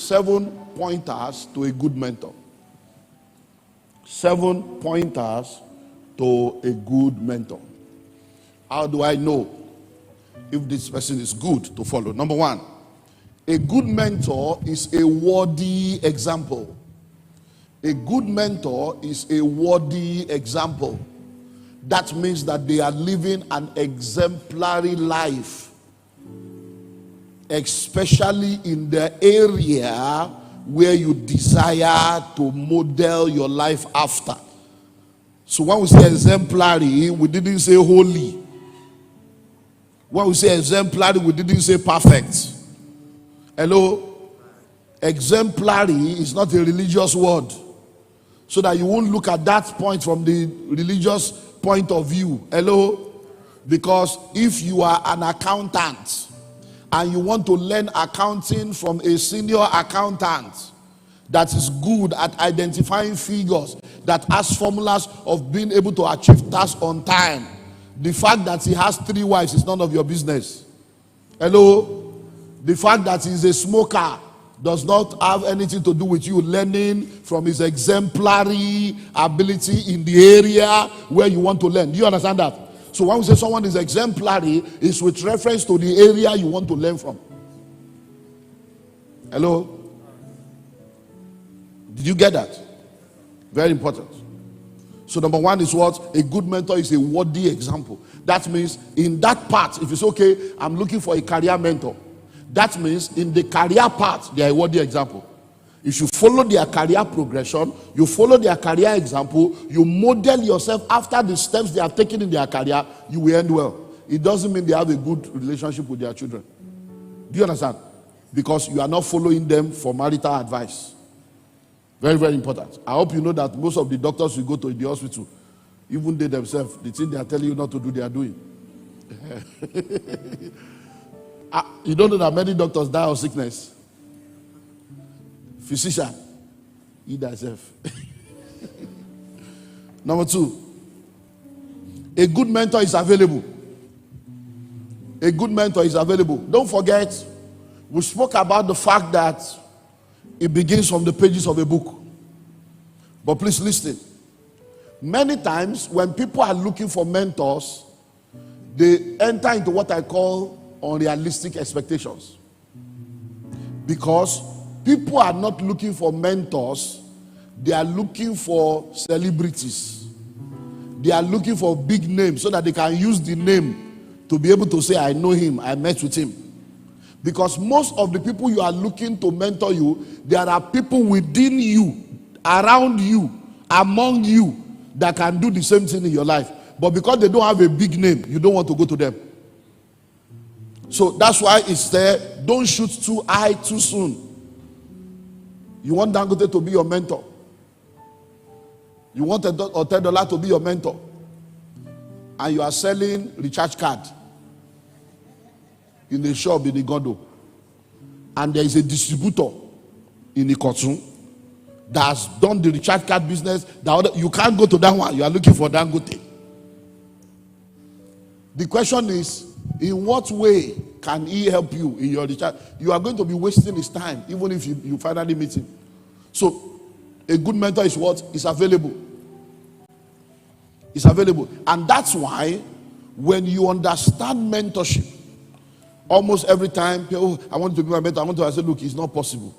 7 pointers to a good mentor. 7 pointers to a good mentor. How do I know if this person is good to follow? Number 1, a good mentor is a worthy example. A good mentor is a worthy example. That means that they are living an exemplary life, especially in the area where you desire to model your life after. So when we say exemplary, we didn't say holy. When we say exemplary, we didn't say perfect. Hello? Exemplary is not a religious word. So that you won't look at that point from the religious point of view. Hello? Because if you are an accountant and you want to learn accounting from a senior accountant that is good at identifying figures, that has formulas of being able to achieve tasks on time, the fact that he has 3 wives is none of your business. Hello? The fact that he's a smoker does not have anything to do with you learning from his exemplary ability in the area where you want to learn. Do you understand that? So when we say someone is exemplary, it's with reference to the area you want to learn from. Hello? Did you get that? Very important. So number 1 is what? A good mentor is a worthy example. That means in that part, if it's okay, I'm looking for a career mentor. That means in the career part, they are a worthy example. If you follow their career progression, you follow their career example, you model yourself after the steps they have taken in their career, you will end well. It doesn't mean they have a good relationship with their children. Do you understand? Because you are not following them for marital advice. Very, very important. I hope you know that most of the doctors you go to in the hospital, even they themselves, the thing they are telling you not to do, they are doing. You don't know that many doctors die of sickness. Physician, he thyself. Number 2, a good mentor is available. A good mentor is available. Don't forget, we spoke about the fact that it begins from the pages of a book. But please listen. Many times when people are looking for mentors, they enter into what I call unrealistic expectations. Because people are not looking for mentors, they are looking for celebrities. They are looking for big names so that they can use the name to be able to say, I know him, I met with him. Because most of the people you are looking to mentor you, there are people within you, around you, among you, that can do the same thing in your life. But because they don't have a big name, you don't want to go to them. So that's why it's there. Don't shoot too high too soon. You want Dangote to be your mentor. You want $10 to be your mentor. And you are selling recharge card in the shop in Igodo. And there is a distributor in Ikotun that has done the recharge card business. You can't go to that one. You are looking for Dangote. The question is, in what way can he help you in your recharge? You are going to be wasting his time, even if you finally meet him. So, a good mentor is what? Is available. It's available. And that's why, when you understand mentorship, almost every time, oh, I want to be my mentor, I say, look, it's not possible.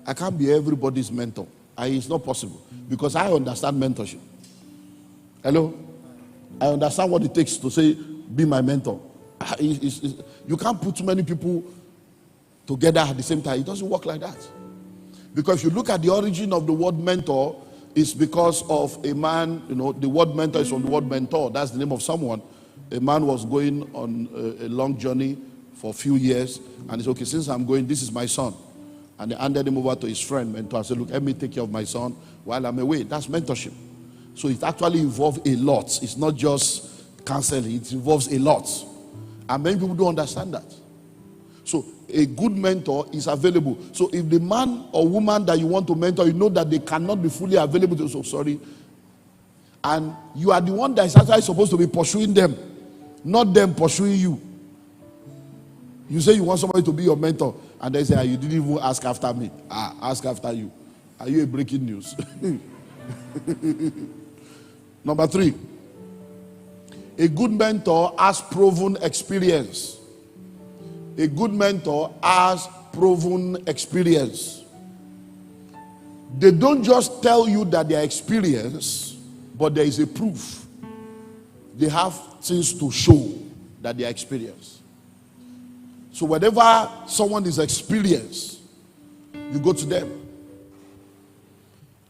I can't be everybody's mentor. It's not possible. Because I understand mentorship. Hello? I understand what it takes to say, be my mentor. You can't put too many people together at the same time. It doesn't work like that. Because if you look at the origin of the word mentor, it's because of a man, the word mentor is from the word mentor. That's the name of someone. A man was going on a long journey for a few years, and he said, okay, since I'm going, this is my son. And they handed him over to his friend, mentor, and said, look, let me take care of my son while I'm away. That's mentorship. So it actually involves a lot. It's not just counseling, it involves a lot. And many people don't understand that. So a good mentor is available. So if the man or woman that you want to mentor, you know that they cannot be fully available to you, so sorry. And you are the one that is actually supposed to be pursuing them, not them pursuing you. You say you want somebody to be your mentor, And they say, you didn't even ask after me. Ask after you. Are you a breaking news? Number 3. A good mentor has proven experience. A good mentor has proven experience. They don't just tell you that they are experienced, but there is a proof. They have things to show that they are experienced. So whenever someone is experienced, you go to them.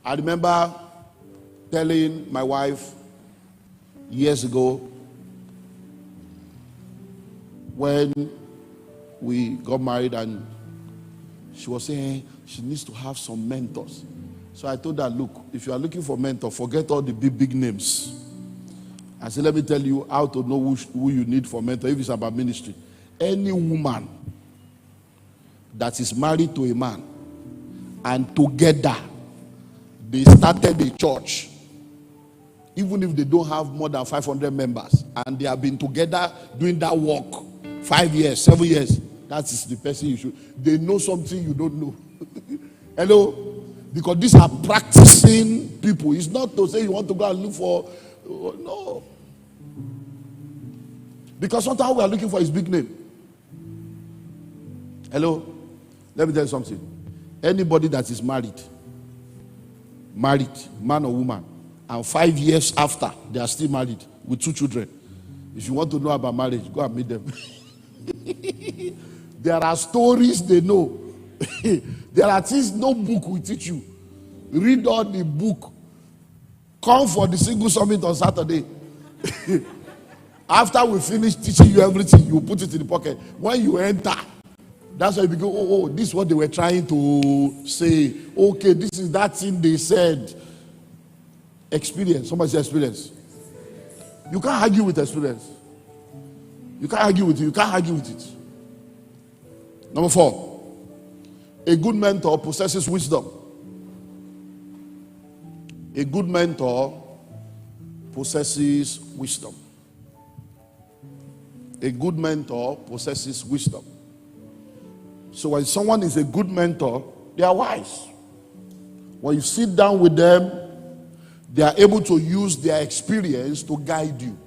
I remember telling my wife years ago, when we got married, and she was saying she needs to have some mentors. So I told her, look, if you are looking for a mentor, forget all the big names. I said, let me tell you how to know who you need for mentor if it's about ministry. Any woman that is married to a man and together they started a church, even if they don't have more than 500 members, and they have been together doing that work 5 years, 7 years, that is the person you should. They know something you don't know. Hello? Because these are practicing people. It's not to say you want to go and look for, no. Because sometimes we are looking for his big name. Hello? Let me tell you something. Anybody that is married, man or woman, and 5 years after, they are still married with 2 children. If you want to know about marriage, go and meet them. There are stories they know. There are things no book will teach you. Read all the book. Come for the single summit on Saturday. After we finish teaching you everything, you put it in the pocket. When you enter, that's why you begin, oh, this is what they were trying to say. Okay, this is that thing they said. Experience. Somebody say experience. You can't argue with experience. You can't argue with it. You can't argue with it. Number 4. A good mentor possesses wisdom. A good mentor possesses wisdom. A good mentor possesses wisdom. So when someone is a good mentor, they are wise. When you sit down with them, they are able to use their experience to guide you.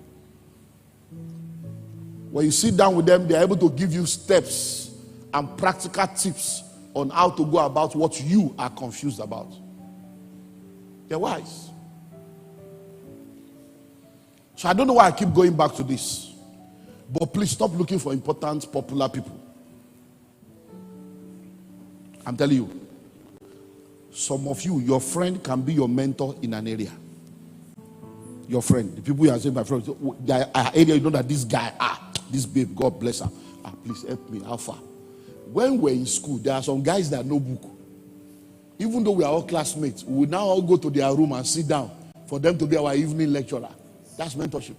When you sit down with them, they are able to give you steps and practical tips on how to go about what you are confused about. They're wise. So I don't know why I keep going back to this. But please stop looking for important, popular people. I'm telling you, some of you, your friend can be your mentor in an area. Your friend, the people you are saying, my friend, the area, you know that this guy, this babe, God bless her. Please help me, how far? When we're in school, there are some guys that know book. Even though we are all classmates, we will now all go to their room and sit down for them to be our evening lecturer. That's mentorship.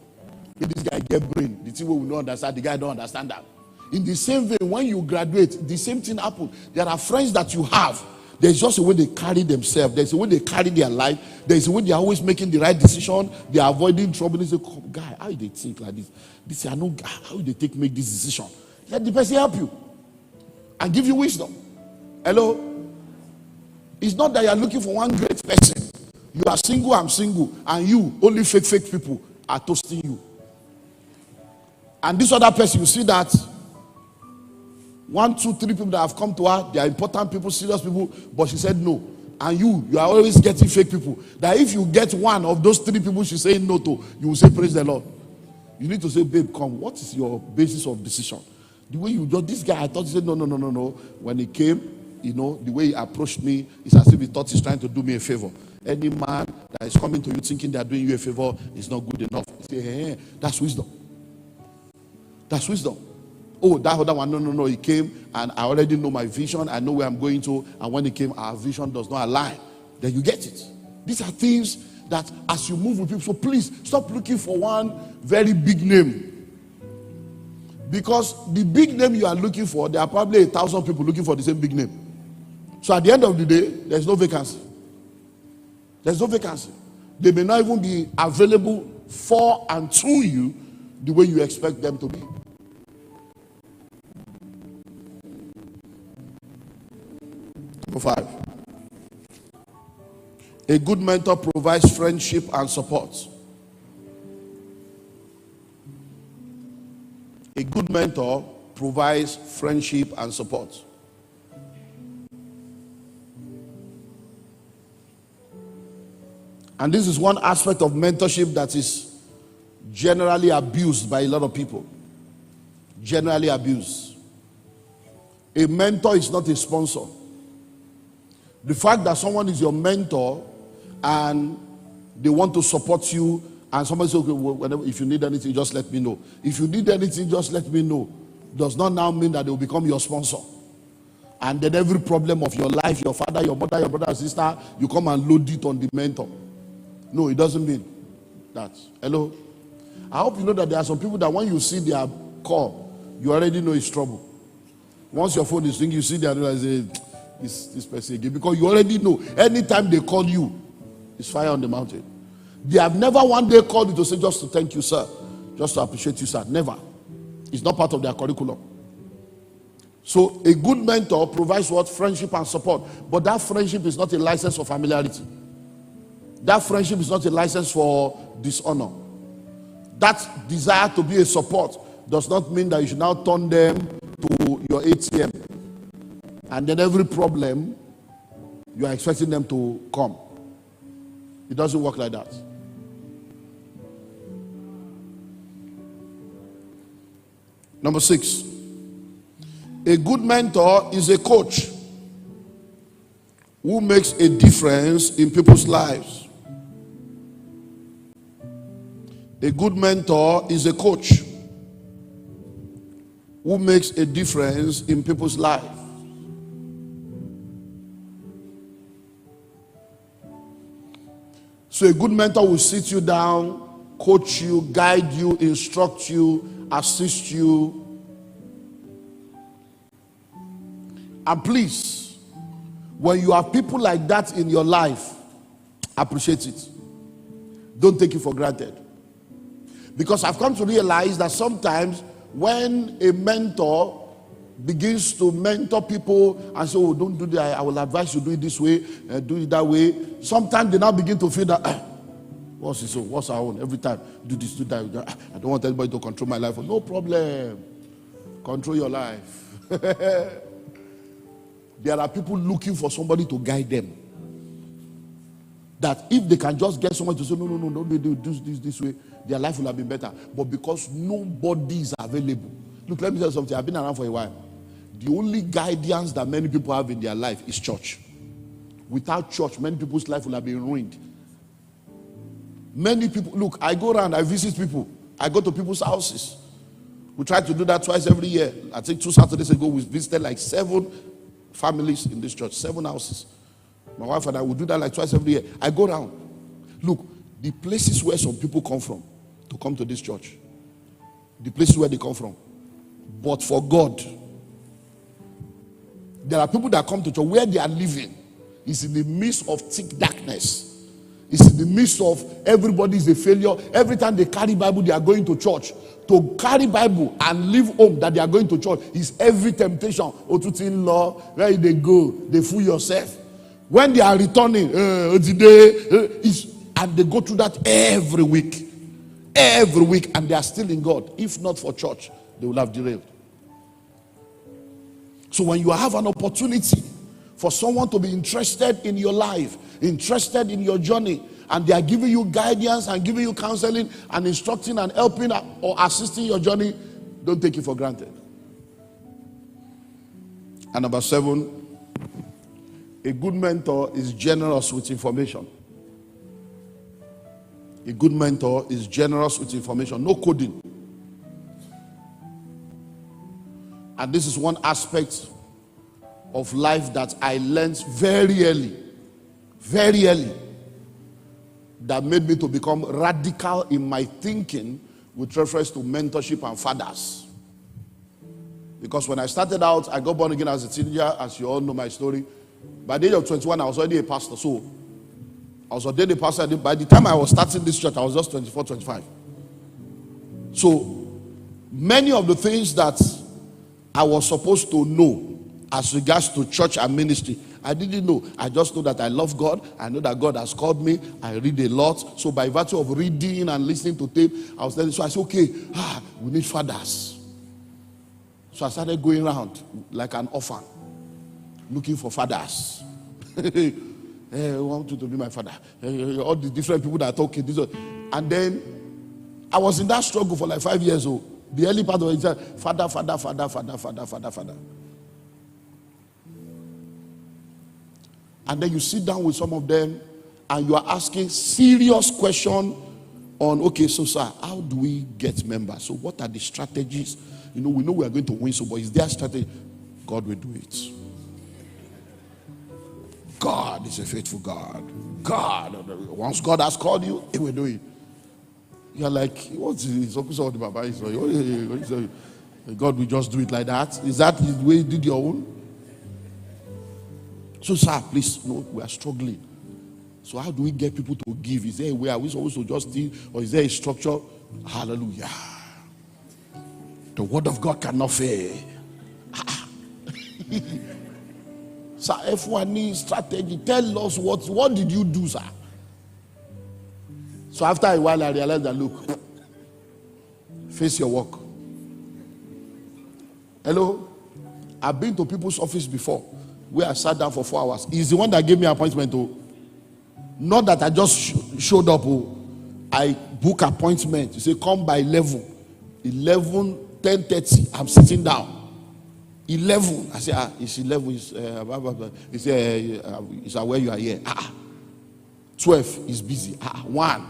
If this guy get brain, the thing we will not understand, the guy don't understand that. In the same way, when you graduate, the same thing happens. There are friends that you have. There's just a way they carry themselves. There's a way they carry their life. There's a way they're always making the right decision. They're avoiding trouble. They say, guy, how do they think like this? This I know, how do they make this decision? Let the person help you and give you wisdom. Hello? It's not that you're looking for one great person. You are single, I'm single, and you, only fake people are toasting you. And this other person, you see that 1, 2, 3 people that have come to her, they are important people, serious people, but she said no. And you are always getting fake people. That if you get one of those 3 people she's saying no to, you will say praise the Lord. You need to say, babe, come, what is your basis of decision? The way you just, this guy, I thought he said no. When he came, you know, the way he approached me, it's as if he thought he's trying to do me a favor. Any man that is coming to you thinking they are doing you a favor is not good enough. You say, hey, that's wisdom. That's wisdom. Oh, that other one, no. He came and I already know my vision. I know where I'm going to. And when he came, our vision does not align. Then you get it. These are things that as you move with people, so please stop looking for one very big name. Because the big name you are looking for, there are probably 1,000 people looking for the same big name. So at the end of the day, there's no vacancy. There's no vacancy. They may not even be available for and to you the way you expect them to be. Number 5. A good mentor provides friendship and support. A good mentor provides friendship and support. And this is one aspect of mentorship that is generally abused by a lot of people. Generally abused. A mentor is not a sponsor. The fact that someone is your mentor and they want to support you, and somebody says, okay, well, whenever, if you need anything, just let me know. If you need anything, just let me know. Does not now mean that they will become your sponsor. And then every problem of your life, your father, your mother, your brother, sister, you come and load it on the mentor. No, it doesn't mean that. Hello? I hope you know that there are some people that when you see their call, you already know it's trouble. Once your phone is ringing, you see their this person again, because you already know anytime they call you, it's fire on the mountain. They have never one day called you to say just to thank you, sir, just to appreciate you, sir. Never. It's not part of their curriculum. So a good mentor provides what? Friendship and support. But that friendship is not a license for familiarity. That friendship is not a license for dishonor. That desire to be a support does not mean that you should now turn them to your ATM. And then every problem, you are expecting them to come. It doesn't work like that. Number 6. A good mentor is a coach who makes a difference in people's lives. A good mentor is a coach who makes a difference in people's lives. So a good mentor will sit you down, coach you, guide you, instruct you, assist you. And please, when you have people like that in your life, appreciate it. Don't take it for granted. Because I've come to realize that sometimes when a mentor begins to mentor people and say, oh, don't do that, I will advise you do it this way, do it that way. Sometimes they now begin to feel that, what's his own? What's our own? Every time, do this, do that. I don't want anybody to control my life. No problem. Control your life. There are people looking for somebody to guide them. That if they can just get someone to say, no, don't do this way, their life will have been better. But because nobody is available. Look, let me tell you something. I've been around for a while. The only guidance that many people have in their life is church. Without church, many people's life will have been ruined. Many people, look, I go around, I visit people. I go to people's houses. We try to do that twice every year. I think 2 Saturdays ago, we visited like 7 families in this church, 7 houses. My wife and I will do that like twice every year. I go around. Look, the places where some people come from to come to this church, the places where they come from. But for God, there are people that come to church where they are living is in the midst of thick darkness. It's in the midst of everybody is a failure. Every time they carry Bible, they are going to church. To carry Bible and leave home that they are going to church is every temptation. Otutin-law, where they go, they fool yourself. When they are returning, and they go through that every week, and they are still in God. If not for church, they will have derailed. So when you have an opportunity for someone to be interested in your life, interested in your journey, and they are giving you guidance and giving you counseling and instructing and helping or assisting your journey, don't take it for granted. And number 7, a good mentor is generous with information. A good mentor is generous with information. No coding. And this is one aspect of life that I learned very early, that made me to become radical in my thinking with reference to mentorship and fathers. Because when I started out, I got born again as a teenager, as you all know my story. By the age of 21, I was already a pastor. So I was ordained a pastor. By the time I was starting this church, I was just 24, 25. So many of the things that I was supposed to know, as regards to church and ministry, I didn't know. I just know that I love God. I know that God has called me. I read a lot. So by virtue of reading and listening to tape, I was telling. So I said, okay, we need fathers. So I started going around like an orphan, looking for fathers. Hey, I want you to be my father. All the different people that are talking. And then I was in that struggle for like 5 years old. The early part of it said, father. And then you sit down with some of them and you are asking serious questions on, okay, so sir, how do we get members? So what are the strategies? We know we are going to win, so but is there a strategy? God will do it. God is a faithful God. God, once God has called you, He will do it. You're like, what's this? God will just do it like that. Is that the way you did your own? So, sir, please, no, we are struggling. So, how do we get people to give? Is there a way? Are we supposed to just steal? Or is there a structure? Hallelujah. The word of God cannot fail. Sir, F1 needs strategy. Tell us what did you do, sir? So, after a while, I realized that, look, face your work. Hello? I've been to people's office before, where I sat down for 4 hours. He's the one that gave me an appointment. Not that I just showed up. I book appointment. You say, come by 11. 10:30. I'm sitting down. 11. I say, it's 11. It's where you are here. 12 is busy. 1.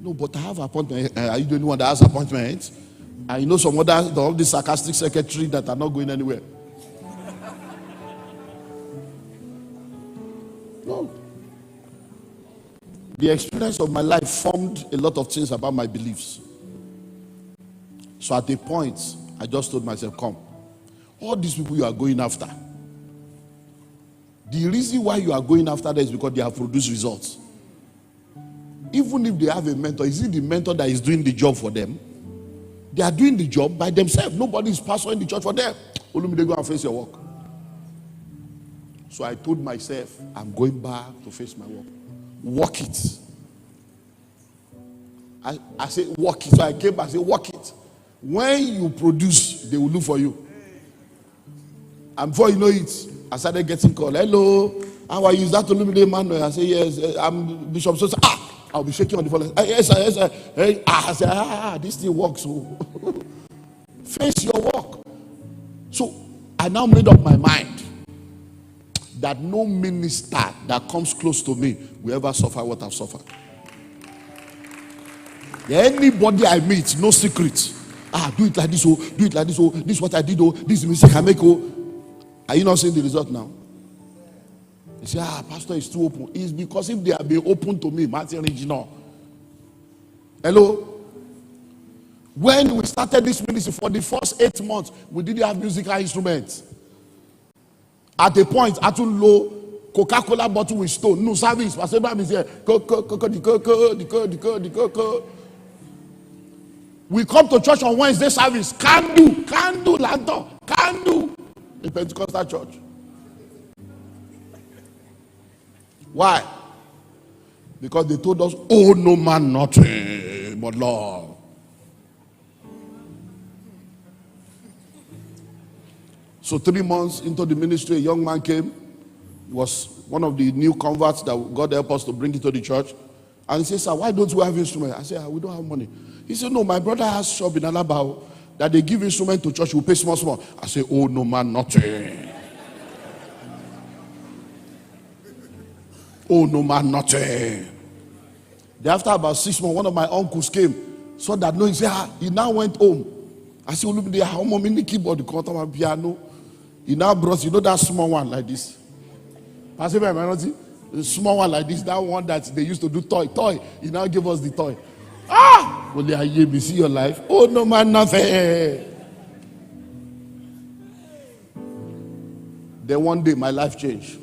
No, but I have an appointment. Are you the only one that has appointment? And you know some other, all the sarcastic secretary that are not going anywhere. No. The experience of my life formed a lot of things about my beliefs. So at a point, I just told myself, come. All these people you are going after, the reason why you are going after them is because they have produced results. Even if they have a mentor, is it the mentor that is doing the job for them? They are doing the job by themselves. Nobody is pastoring the church for them. Olumide, go and face your work. So I told myself, I'm going back to face my work. Work it. I said, work it. So I came back and said, work it. When you produce, they will look for you. And before you know it, I started getting called. Hello, how are you? Is that Olumide EMMANUEL? I say, yes, I'm Bishop. So I'll be shaking on the phone. Yes, sir, yes, sir. Hey, I say, this thing works. So face your work. So I now made up my mind that no minister that comes close to me will ever suffer what I've suffered. Anybody I meet, no secret. Do it like this, do it like this, this is what I did, this is the mistake I make, Are you not seeing the result now? You say, pastor is too open. It's because if they have been open to me, Martin Regional. Hello? When we started this ministry for the first 8 months, we didn't have musical instruments. At a point, at a low Coca-Cola bottle with stone. No service. Pastor Abraham is here. We come to church on Wednesday service. Can do, lantern. Can do. In Pentecostal church. Why? Because they told us, oh, no man, nothing but love. So 3 months into the ministry, a young man came. He was one of the new converts that God helped us to bring into the church. And he said, sir, why don't we have instruments? I said, we don't have money. He said, no, my brother has shop in Alabao that they give instrument to church, we pay small. I said, oh, no man, nothing. Oh, no man, nothing. Then after about 6 months, one of my uncles came, saw that no, he said, he now went home. I said, Olumide, how many in the keyboard, the control and piano? He now brought, that small one like this. Pastor, the small one like this, that one that they used to do toy. He now gave us the toy. Will I see your life? Oh, no man, nothing. Then one day, my life changed.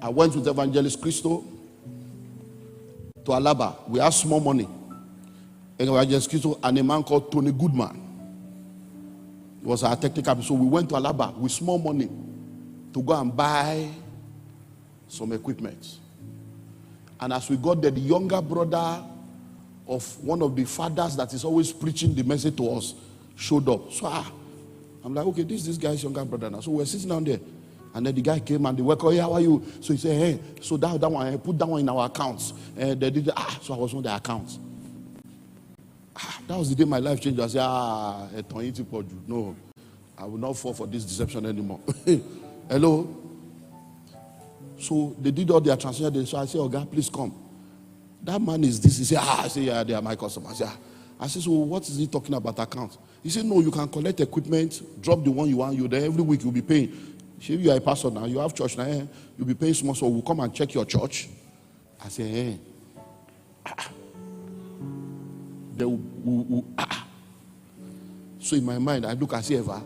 I went with Evangelist Christo to Alaba. We had small money. Evangelist Christo and a man called Tony Goodman. It was our technical. So we went to Alaba with small money to go and buy some equipment. And as we got there, the younger brother of one of the fathers that is always preaching the message to us showed up. So I'm like, okay, this guy's younger brother now. So we're sitting down there. And then the guy came and they were, oh, yeah, how are you? So he said, hey, so that one, I put that one in our accounts. And they did, so I was on the accounts. That was the day my life changed. I said, no, I will not fall for this deception anymore. Hello? So they did all their transaction. So I said, oh God, please come. That man is this. He said, I said, yeah, they are my customers. Yeah. I said, so what is he talking about account? He said, no, you can collect equipment, drop the one you want, you there every week you'll be paying. If you are a pastor now, you have church now, you'll be paying small, so we'll come and check your church. I say, So in my mind, I look and see ever.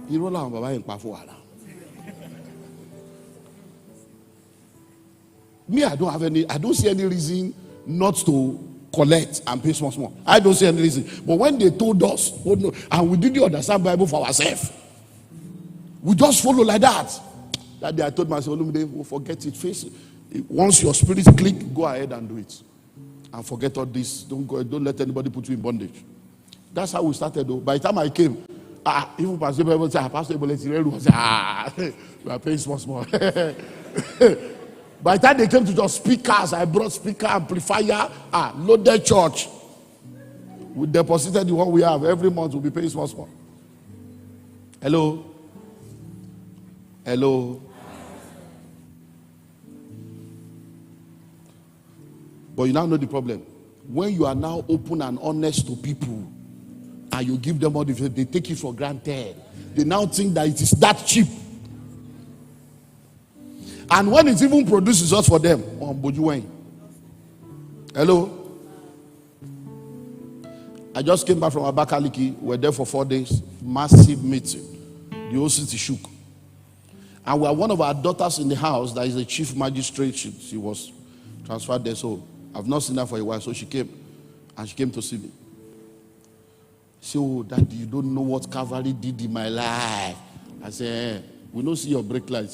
He roll out Baba in Pafuana. Me, I don't see any reason not to collect and pay small. I don't see any reason. But when they told us, oh no, and we didn't understand Bible for ourselves, we just follow like that. That day I told myself, Olumide, we'll forget it. Face it. Once your spirit click, go ahead and do it. And forget all this. Don't let anybody put you in bondage. That's how we started though. By the time I came, even Pastor Bible said, Pastor Bible said, we are paying small. By the time they came to just speakers, I brought speaker, amplifier, loaded church. We deposited the one we have. Every month we'll be paying small. Hello? Hello? But you now know the problem. When you are now open and honest to people, and you give them all the, they take it for granted. They now think that it is that cheap. And when it even produces results for them, hello? I just came back from Abakaliki. We were there for 4 days. Massive meeting. The whole city shook. And we are one of our daughters in the house that is a chief magistrate. She was transferred there. So I've not seen her for a while. So she came. And she came to see me. She said, oh, Daddy, you don't know what Calvary did in my life. I said, we don't see your brake light.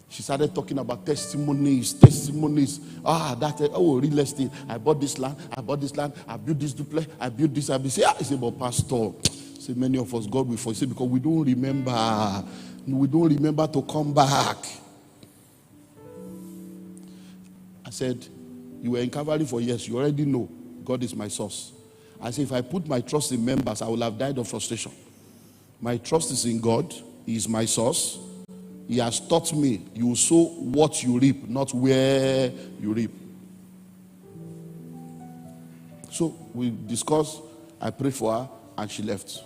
She started talking about testimonies. Real estate. I bought this land. I built this duplex. I built this. I said, but Pastor, say many of us, God will forsake because we don't remember. We don't remember to come back. I said, you were in Calvary for years. You already know God is my source. I said, if I put my trust in members, I will have died of frustration. My trust is in God. He is my source. He has taught me you sow what you reap, not where you reap. So we discussed. I prayed for her and she left.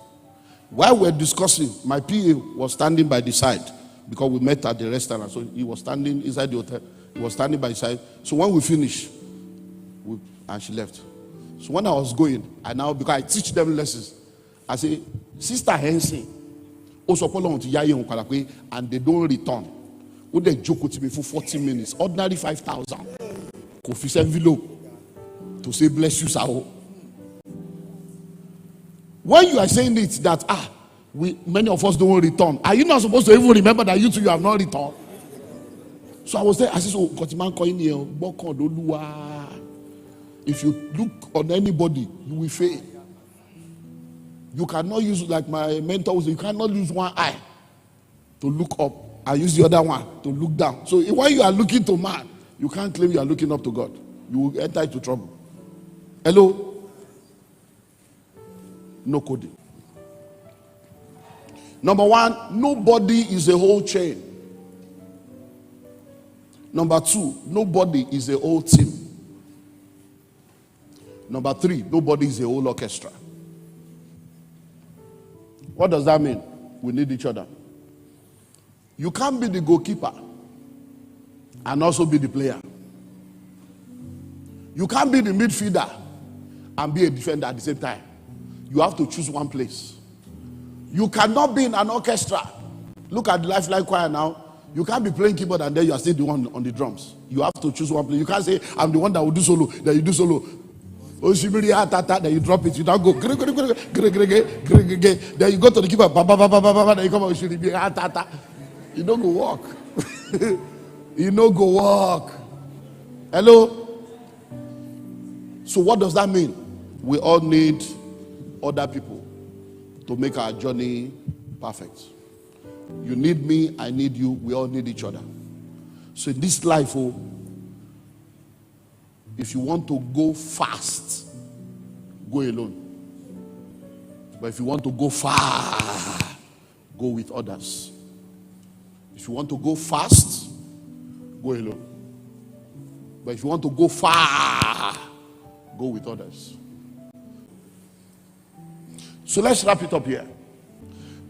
While we were discussing, my PA was standing by the side because we met at the restaurant. So he was standing inside the hotel. He was standing by the side. So when we finished, and she left. So when I was going, because I teach them lessons, I say, Sister Hensi, and they don't return. Would they joke with me for 40 minutes? Ordinary 5,000. Kofi's envelope to say bless you, Sao. When you are saying it that many of us don't return, are you not supposed to even remember that you have not returned? So I was there. I said, so if you look on anybody, you will fail. You cannot use, like my mentor was, you cannot use one eye to look up and use the other one to look down. So when you are looking to man, you can't claim you are looking up to God. You will enter into trouble. Hello? No coding. Number one, nobody is a whole chain. Number two, nobody is a whole team. Number three, nobody is a whole orchestra. What does that mean? We need each other. You can't be the goalkeeper and also be the player. You can't be the midfielder and be a defender at the same time. You have to choose one place. You cannot be in an orchestra. Look at the Lifeline Choir now. You can't be playing keyboard and then you are still the one on the drums. You have to choose one place. You can't say, I'm the one that will do solo, then you do solo. Then you drop it. You now go. Then you go to the keeper. Then you come out. You don't go walk. You don't go walk. Hello? So what does that mean? We all need other people to make our journey perfect. You need me, I need you, we all need each other. So in this life, if you want to go fast, go alone. But if you want to go far, go with others. If you want to go fast, go alone. But if you want to go far, go with others. So let's wrap it up here.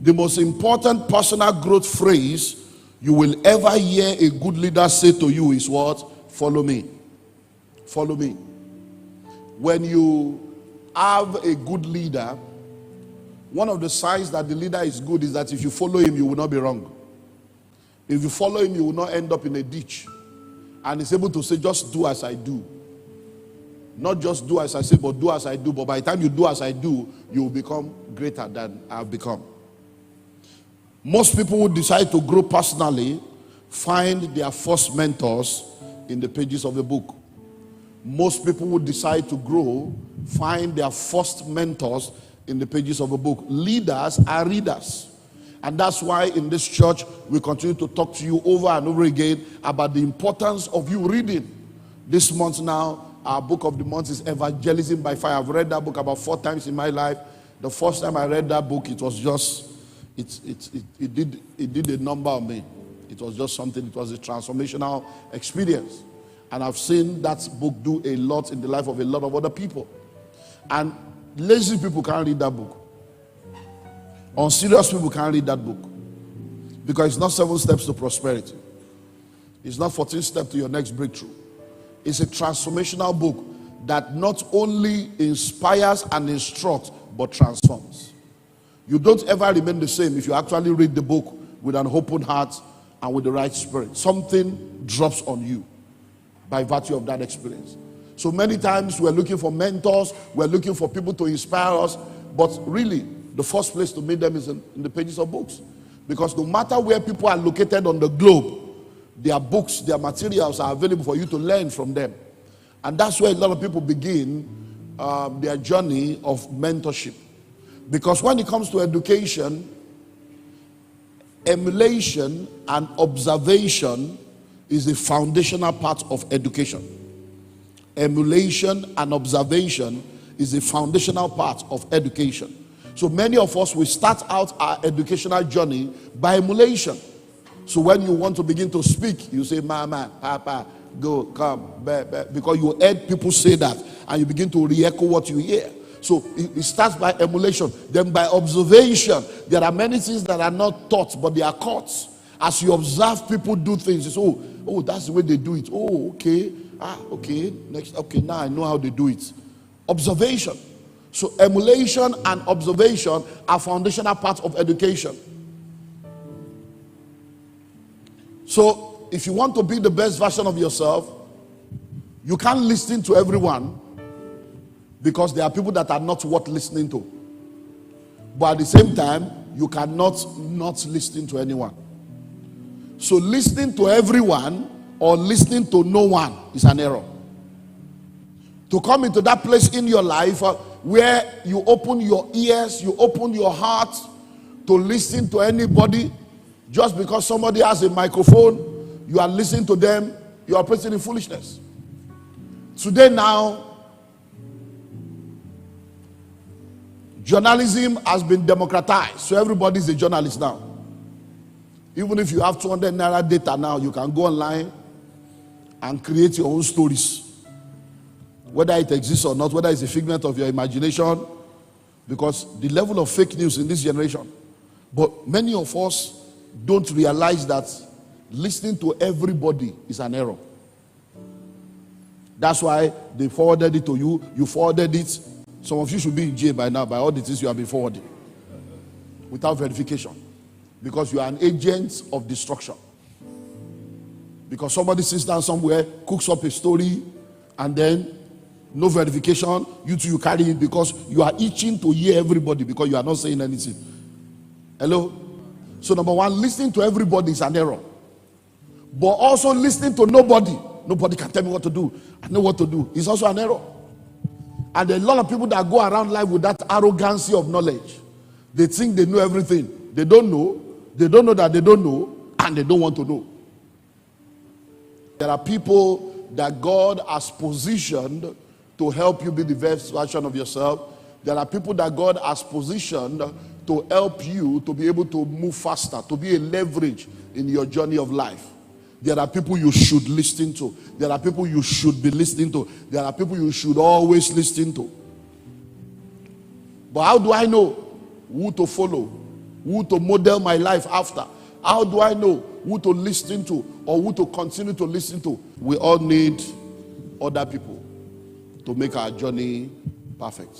The most important personal growth phrase you will ever hear a good leader say to you is what? Follow me. Follow me. When you have a good leader, one of the signs that the leader is good is that if you follow him, you will not be wrong. If you follow him, you will not end up in a ditch. And he's able to say, just do as I do. Not just do as I say, but do as I do. But by the time you do as I do, you will become greater than I have become. Most people who decide to grow personally find their first mentors in the pages of a book. Most people who decide to grow find their first mentors in the pages of a book. Leaders are readers. And that's why in this church, we continue to talk to you over and over again about the importance of you reading. This month now, our book of the month is Evangelism by Fire. I've read that book about 4 times in my life. The first time I read that book, it was just, it did a number on me. It was just something, it was a transformational experience. And I've seen that book do a lot in the life of a lot of other people. And lazy people can't read that book. Unserious people can't read that book. Because it's not 7 steps to prosperity. It's not 14 steps to your next breakthrough. It's a transformational book that not only inspires and instructs, but transforms. You don't ever remain the same if you actually read the book with an open heart and with the right spirit. Something drops on you by virtue of that experience. So many times we're looking for mentors, we're looking for people to inspire us, but really the first place to meet them is in the pages of books. Because no matter where people are located on the globe, their books, their materials are available for you to learn from them. And that's where a lot of people begin their journey of mentorship. Because when it comes to education, emulation and observation is a foundational part of education. Emulation and observation is a foundational part of education. So many of us will start out our educational journey by emulation. So when you want to begin to speak, you say, Mama, Papa, go, come, because you heard people say that, and you begin to re-echo what you hear. So it starts by emulation, then by observation. There are many things that are not taught, but they are caught. As you observe people do things, it's, oh, that's the way they do it. Oh, okay. Okay. Next, okay, now I know how they do it. Observation. So emulation and observation are foundational parts of education. So if you want to be the best version of yourself, you can't listen to everyone, because there are people that are not worth listening to. But at the same time, you cannot not listen to anyone. So listening to everyone or listening to no one is an error. To come into that place in your life where you open your ears, you open your heart to listen to anybody, just because somebody has a microphone, you are listening to them, you are operating in foolishness. Today now, journalism has been democratized, so everybody is a journalist now. Even if you have 200 naira data now, you can go online and create your own stories. Whether it exists or not, whether it's a figment of your imagination, because the level of fake news in this generation. But many of us don't realize that listening to everybody is an error. That's why they forwarded it to you, you forwarded it. Some of you should be in jail by now, by all the things you have been forwarding, without verification. Because you are an agent of destruction. Because somebody sits down somewhere, cooks up a story, and then No verification. You too, you carry it because you are itching to hear everybody because you are not saying anything. Hello? So number one, listening to everybody is an error. But also listening to nobody. Nobody can tell me what to do. I know what to do. It's also an error. And there are a lot of people that go around life with that arrogancy of knowledge. They think they know everything. They don't know. They don't know that they don't know. And they don't want to know. There are people that God has positioned to help you be the best version of yourself. There are people that God has positioned to help you to be able to move faster, to be a leverage in your journey of life. There are people you should listen to. There are people you should be listening to. There are people you should always listen to. But how do I know who to follow? Who to model my life after? How do I know who to listen to or who to continue to listen to? We all need other people to make our journey perfect.